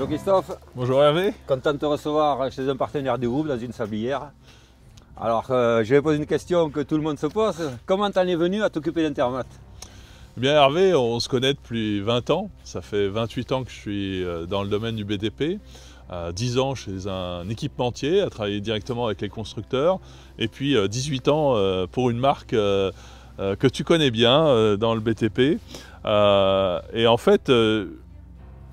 Bonjour Christophe. Bonjour Hervé. Content de te recevoir chez un partenaire du groupe dans une sablière. Alors je vais poser une question que tout le monde se pose. Comment t'en es venu à t'occuper d'Intermat? Eh bien Hervé, on se connaît depuis 20 ans. Ça fait 28 ans que je suis dans le domaine du BTP. 10 ans chez un équipementier, à travailler directement avec les constructeurs. Et puis 18 ans pour une marque que tu connais bien dans le BTP. Et en fait,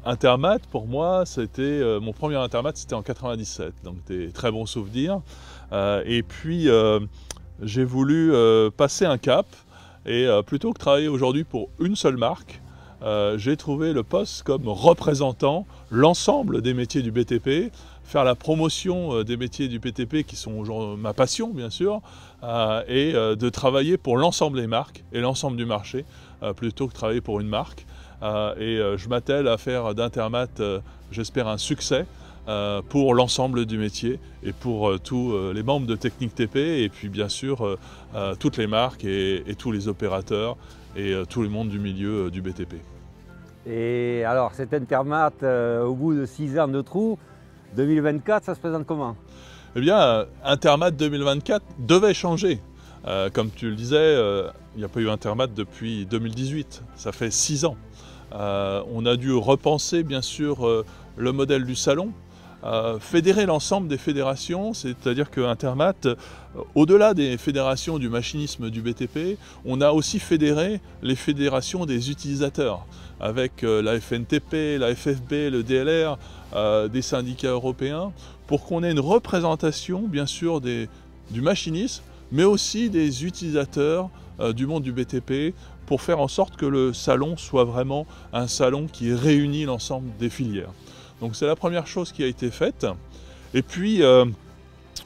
Intermat, pour moi, c'était mon premier Intermat, c'était en 97, donc des très bons souvenirs. Et puis, j'ai voulu passer un cap, et plutôt que travailler aujourd'hui pour une seule marque, j'ai trouvé le poste comme représentant l'ensemble des métiers du BTP, faire la promotion des métiers du BTP qui sont aujourd'hui ma passion, bien sûr, et de travailler pour l'ensemble des marques et l'ensemble du marché, plutôt que travailler pour une marque. Je m'attelle à faire d'Intermat, j'espère, un succès pour l'ensemble du métier et pour tous les membres de Technique TP, et puis bien sûr toutes les marques et tous les opérateurs et tout le monde du milieu du BTP. Et alors cet Intermat, au bout de 6 ans de trou, 2024, ça se présente comment? Eh bien, Intermat 2024 devait changer. Comme tu le disais, il n'y a pas eu Intermat depuis 2018, ça fait 6 ans. On a dû repenser bien sûr le modèle du salon, fédérer l'ensemble des fédérations, c'est-à-dire que Intermat, au-delà des fédérations du machinisme du BTP, on a aussi fédéré les fédérations des utilisateurs, avec la FNTP, la FFB, le DLR, des syndicats européens, pour qu'on ait une représentation bien sûr du machinisme, mais aussi des utilisateurs du monde du BTP, pour faire en sorte que le salon soit vraiment un salon qui réunit l'ensemble des filières. Donc c'est la première chose qui a été faite. Et puis,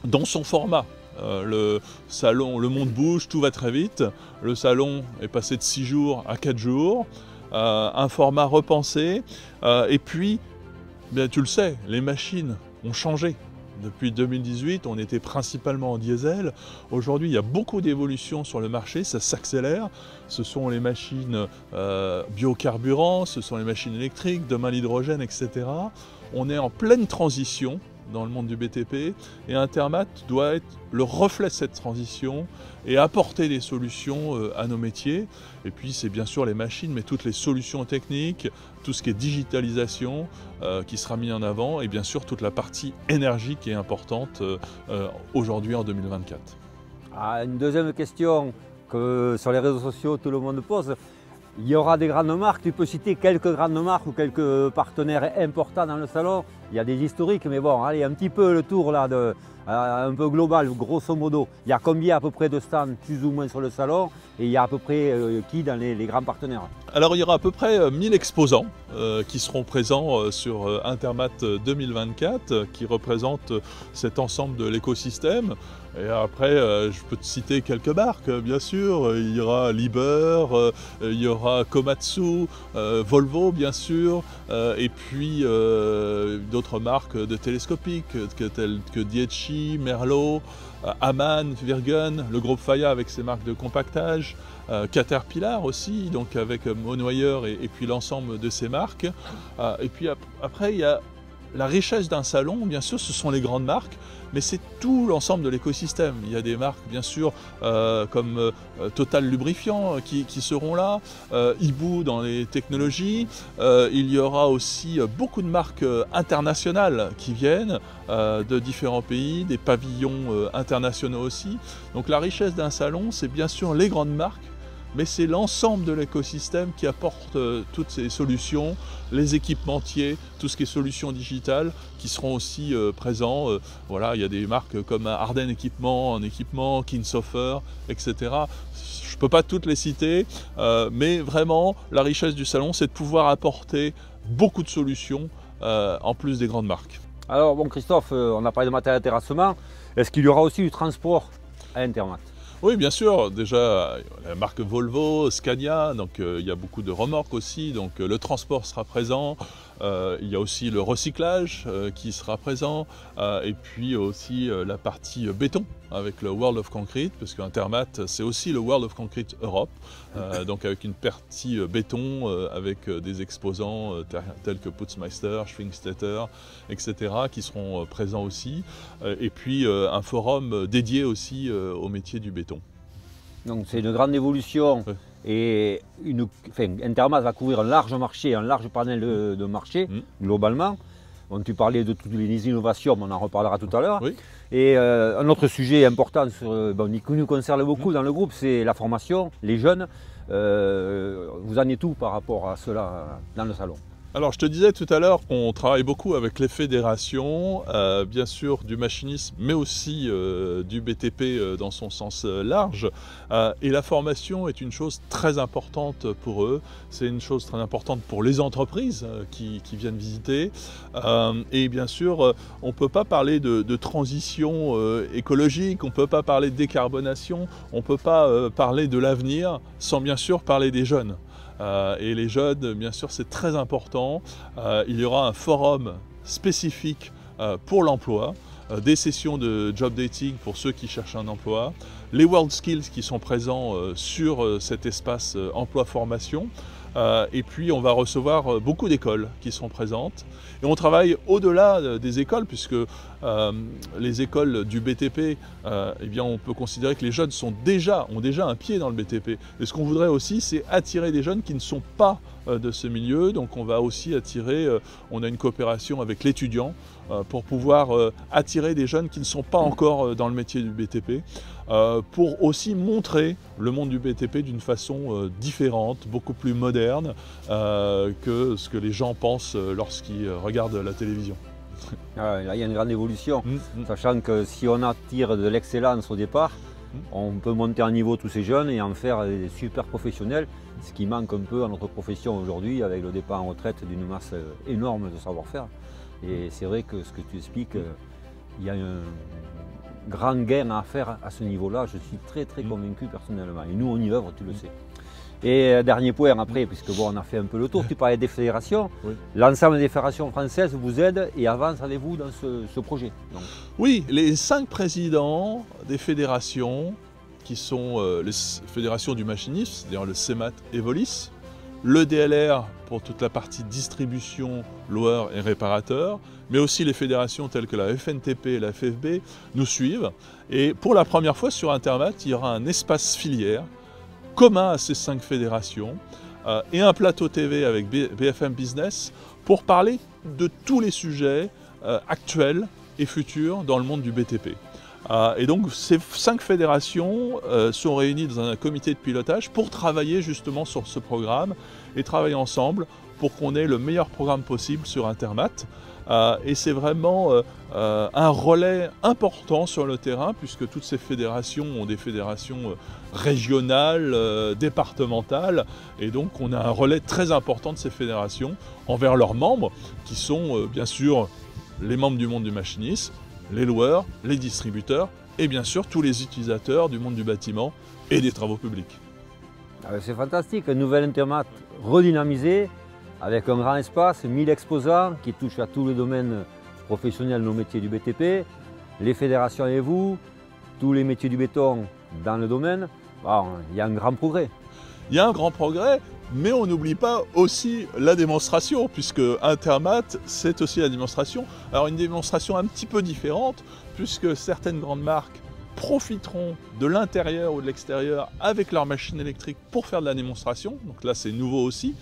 dans son format, le salon, le monde bouge, tout va très vite. Le salon est passé de 6 jours à 4 jours, un format repensé. Et puis, bien, tu le sais, les machines ont changé. Depuis 2018, on était principalement en diesel. Aujourd'hui, il y a beaucoup d'évolutions sur le marché, ça s'accélère. Ce sont les machines biocarburants, ce sont les machines électriques, demain l'hydrogène, etc. On est en pleine transition dans le monde du BTP, et Intermat doit être le reflet de cette transition et apporter des solutions à nos métiers. Et puis c'est bien sûr les machines, mais toutes les solutions techniques, tout ce qui est digitalisation qui sera mis en avant, et bien sûr toute la partie énergie qui est importante aujourd'hui en 2024. Une deuxième question que sur les réseaux sociaux tout le monde pose. Il y aura des grandes marques, tu peux citer quelques grandes marques ou quelques partenaires importants dans le salon. Il y a des historiques, mais bon, allez, un petit peu le tour là, un peu global, grosso modo. Il y a combien à peu près de stands plus ou moins sur le salon, et il y a à peu près qui dans les grands partenaires? Alors il y aura à peu près 1000 exposants qui seront présents sur Intermat 2024, qui représentent cet ensemble de l'écosystème. Et après, je peux te citer quelques marques, bien sûr. Il y aura Liebherr, il y aura Komatsu, Volvo, bien sûr, et puis d'autres marques de télescopiques telles que Dietschi, Merlot, Amann, Wirgen, le groupe Faya avec ses marques de compactage, Caterpillar aussi, donc avec Monoyer et puis l'ensemble de ses marques. Et puis après, il y a la richesse d'un salon, bien sûr, ce sont les grandes marques, mais c'est tout l'ensemble de l'écosystème. Il y a des marques, bien sûr, comme Total Lubrifiant qui seront là, Ibou dans les technologies. Il y aura aussi beaucoup de marques internationales qui viennent de différents pays, des pavillons internationaux aussi. Donc la richesse d'un salon, c'est bien sûr les grandes marques, mais c'est l'ensemble de l'écosystème qui apporte toutes ces solutions, les équipementiers, tout ce qui est solutions digitales qui seront aussi présents. Voilà, il y a des marques comme Arden Équipement, en équipement, Kinshofer, etc. Je ne peux pas toutes les citer, mais vraiment, la richesse du salon, c'est de pouvoir apporter beaucoup de solutions en plus des grandes marques. Alors bon Christophe, on a parlé de matériel de terrassement. Est-ce qu'il y aura aussi du transport à Intermat? Oui, bien sûr. Déjà, la marque Volvo, Scania, donc il y a beaucoup de remorques aussi, donc le transport sera présent. Il y a aussi le recyclage qui sera présent, et puis aussi la partie béton avec le World of Concrete, parce qu'Intermat, c'est aussi le World of Concrete Europe, donc avec une partie béton, avec des exposants tels que Putzmeister, Schwingstetter, etc., qui seront présents aussi, et puis un forum dédié aussi au métier du béton. Donc c'est une grande évolution, Ouais. et Intermat va couvrir un large marché, un large panel de marché, globalement. Donc, tu parlais de toutes les innovations, mais on en reparlera tout à l'heure. Oui. Et un autre sujet important qui nous concerne beaucoup dans le groupe, c'est la formation, les jeunes. Vous en êtes où par rapport à cela dans le salon? Alors je te disais tout à l'heure qu'on travaille beaucoup avec les fédérations, bien sûr du machinisme, mais aussi du BTP dans son sens large. Et la formation est une chose très importante pour eux, c'est une chose très importante pour les entreprises qui viennent visiter. Et bien sûr, on ne peut pas parler de transition écologique, on ne peut pas parler de décarbonation, on ne peut pas parler de l'avenir sans bien sûr parler des jeunes. Et les jeunes, bien sûr, c'est très important. Il y aura un forum spécifique pour l'emploi, des sessions de job dating pour ceux qui cherchent un emploi, les World Skills qui sont présents sur cet espace emploi-formation. Et puis on va recevoir beaucoup d'écoles qui sont présentes. Et on travaille au-delà des écoles, puisque les écoles du BTP, eh bien on peut considérer que les jeunes ont déjà un pied dans le BTP. Et ce qu'on voudrait aussi, c'est attirer des jeunes qui ne sont pas de ce milieu. Donc on va aussi attirer, on a une coopération avec l'étudiant pour pouvoir attirer des jeunes qui ne sont pas encore dans le métier du BTP, pour aussi montrer le monde du BTP d'une façon différente, beaucoup plus moderne que ce que les gens pensent lorsqu'ils regardent la télévision. Là, il y a une grande évolution, sachant que si on attire de l'excellence au départ, on peut monter en niveau tous ces jeunes et en faire des super professionnels, ce qui manque un peu à notre profession aujourd'hui avec le départ en retraite d'une masse énorme de savoir-faire. Et c'est vrai que ce que tu expliques, il y a un grand gain à faire à ce niveau-là, je suis très convaincu personnellement. Et nous, on y œuvre, tu le sais. Et dernier point après, puisque bon, on a fait un peu le tour, tu parlais des fédérations. Oui. L'ensemble des fédérations françaises vous aident et avancent avec vous dans ce projet. Donc. Oui, les 5 présidents des fédérations, qui sont les fédérations du machinisme, c'est-à-dire le CEMAT et Volis, le DLR pour toute la partie distribution, loueur et réparateur, mais aussi les fédérations telles que la FNTP et la FFB nous suivent. Et pour la première fois sur Intermat, il y aura un espace filière commun à ces 5 fédérations et un plateau TV avec BFM Business pour parler de tous les sujets actuels et futurs dans le monde du BTP. Et donc ces 5 fédérations sont réunies dans un comité de pilotage pour travailler justement sur ce programme et travailler ensemble pour qu'on ait le meilleur programme possible sur Intermat. Et c'est vraiment un relais important sur le terrain, puisque toutes ces fédérations ont des fédérations régionales, départementales, et donc on a un relais très important de ces fédérations envers leurs membres, qui sont bien sûr les membres du monde du machinisme, les loueurs, les distributeurs, et bien sûr tous les utilisateurs du monde du bâtiment et des travaux publics. C'est fantastique, un nouvel Intermat redynamisé, avec un grand espace, 1000 exposants qui touchent à tous les domaines professionnels de nos métiers du BTP, les fédérations et vous, tous les métiers du béton dans le domaine. Bon, il y a un grand progrès. Il y a un grand progrès, mais on n'oublie pas aussi la démonstration, puisque Intermat, c'est aussi la démonstration. Alors une démonstration un petit peu différente, puisque certaines grandes marques profiteront de l'intérieur ou de l'extérieur avec leur machine électrique pour faire de la démonstration. Donc là, c'est nouveau aussi.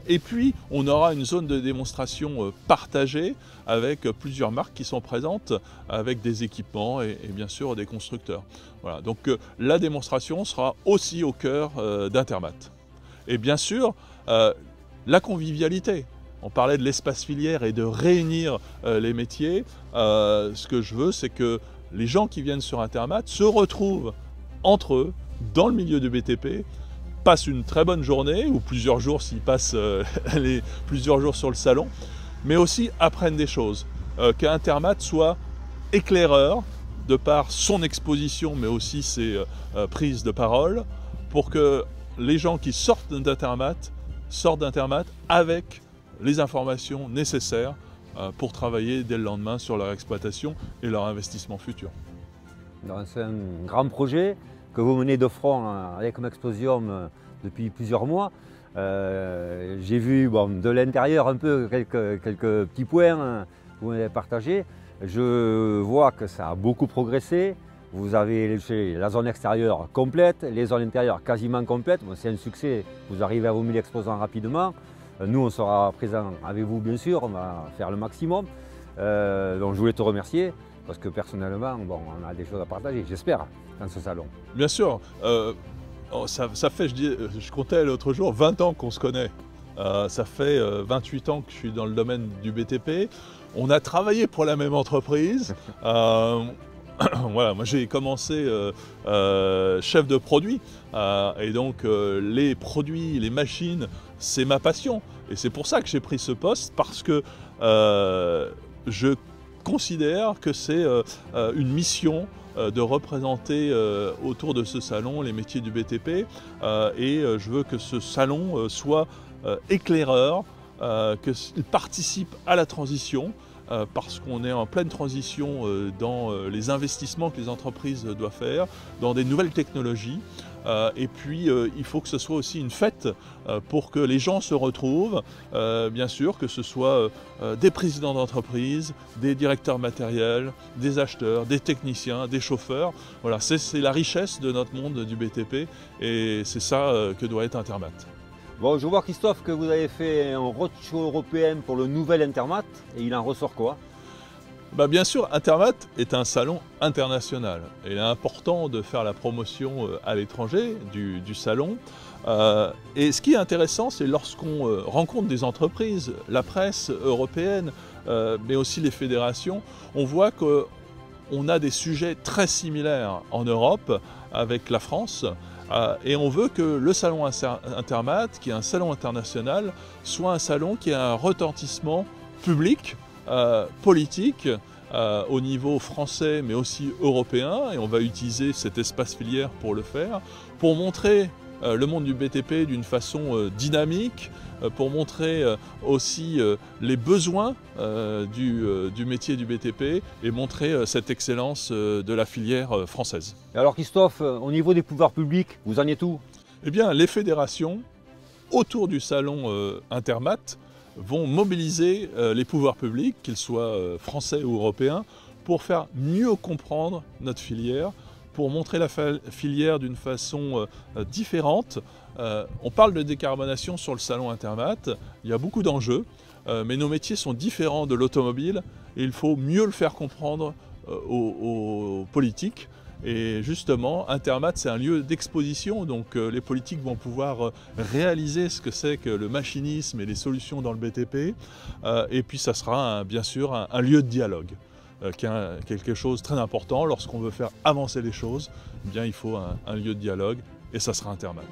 Et puis, on aura une zone de démonstration partagée avec plusieurs marques qui sont présentes, avec des équipements et bien sûr des constructeurs. Voilà, donc la démonstration sera aussi au cœur d'Intermat. Et bien sûr, la convivialité. On parlait de l'espace filière et de réunir les métiers. Ce que je veux, c'est que les gens qui viennent sur Intermat se retrouvent entre eux, dans le milieu du BTP, passent une très bonne journée, ou plusieurs jours s'ils passent plusieurs jours sur le salon, mais aussi apprennent des choses. Qu'Intermat soit éclaireur, de par son exposition, mais aussi ses prises de parole, pour que les gens qui sortent d'Intermat avec les informations nécessaires pour travailler dès le lendemain sur leur exploitation et leur investissement futur. Donc c'est un grand projet que vous menez de front avec Mexposium depuis plusieurs mois. J'ai vu de l'intérieur un peu quelques petits points que vous m'avez partagés. Je vois que ça a beaucoup progressé. Vous avez la zone extérieure complète, les zones intérieures quasiment complètes. Bon, c'est un succès, vous arrivez à vos 1000 exposants rapidement. Nous, on sera présents avec vous, bien sûr, on va faire le maximum. Donc je voulais te remercier, parce que personnellement, on a des choses à partager, j'espère, dans ce salon. Bien sûr, ça fait, je comptais l'autre jour, 20 ans qu'on se connaît. Ça fait 28 ans que je suis dans le domaine du BTP. On a travaillé pour la même entreprise. Voilà, moi j'ai commencé chef de produit et donc les produits, les machines, c'est ma passion. Et c'est pour ça que j'ai pris ce poste, parce que je considère que c'est une mission de représenter autour de ce salon les métiers du BTP et je veux que ce salon soit éclaireur, qu'il participe à la transition. Parce qu'on est en pleine transition dans les investissements que les entreprises doivent faire, dans des nouvelles technologies. Et puis il faut que ce soit aussi une fête pour que les gens se retrouvent, bien sûr, que ce soit des présidents d'entreprise, des directeurs matériels, des acheteurs, des techniciens, des chauffeurs. Voilà, c'est la richesse de notre monde du BTP et c'est ça que doit être Intermat. Bon, je vois, Christophe, que vous avez fait un roadshow européen pour le nouvel Intermat, et il en ressort quoi? Bien sûr, Intermat est un salon international. Et il est important de faire la promotion à l'étranger du salon. Et ce qui est intéressant, c'est lorsqu'on rencontre des entreprises, la presse européenne, mais aussi les fédérations, on voit qu'on a des sujets très similaires en Europe avec la France. Et on veut que le salon Intermat, qui est un salon international, soit un salon qui a un retentissement public, politique, au niveau français mais aussi européen. Et on va utiliser cet espace filière pour le faire, pour montrer le monde du BTP d'une façon dynamique, pour montrer aussi les besoins du métier du BTP et montrer cette excellence de la filière française. Alors Christophe, au niveau des pouvoirs publics, vous en êtes où? Eh bien, les fédérations, autour du salon Intermat, vont mobiliser les pouvoirs publics, qu'ils soient français ou européens, pour faire mieux comprendre notre filière, pour montrer la filière d'une façon différente. On parle de décarbonation sur le salon Intermat, il y a beaucoup d'enjeux, mais nos métiers sont différents de l'automobile et il faut mieux le faire comprendre aux politiques. Et justement, Intermat, c'est un lieu d'exposition, donc les politiques vont pouvoir réaliser ce que c'est que le machinisme et les solutions dans le BTP. Et puis ça sera bien sûr un lieu de dialogue, qui est quelque chose de très important. Lorsqu'on veut faire avancer les choses, eh bien, il faut un lieu de dialogue, et ça sera Intermat.